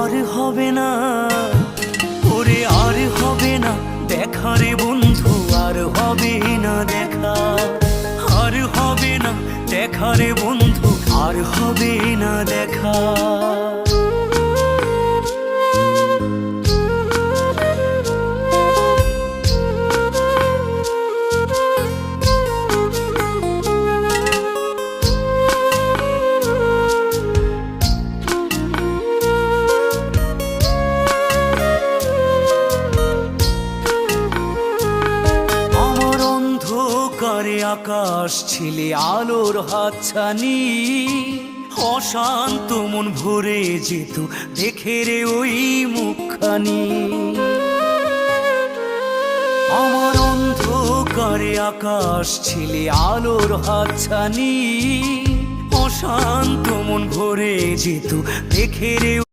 আর হবে না, ওরে আর হবে না দেখা রে বন্ধু, আর হবে না দেখা, আর হবে না দেখা রে বন্ধু, আর হবে না দেখা। অন্ধকারে আকাশ ছিলে আলোর হাতছানি, অশান্ত মন ভরে যেত দেখে রে ওই মুখখানি। আমার অন্ধকারে আকাশ ছিলে আলোর হাতছানি, অশান্ত মন ভরে যেত দেখে রে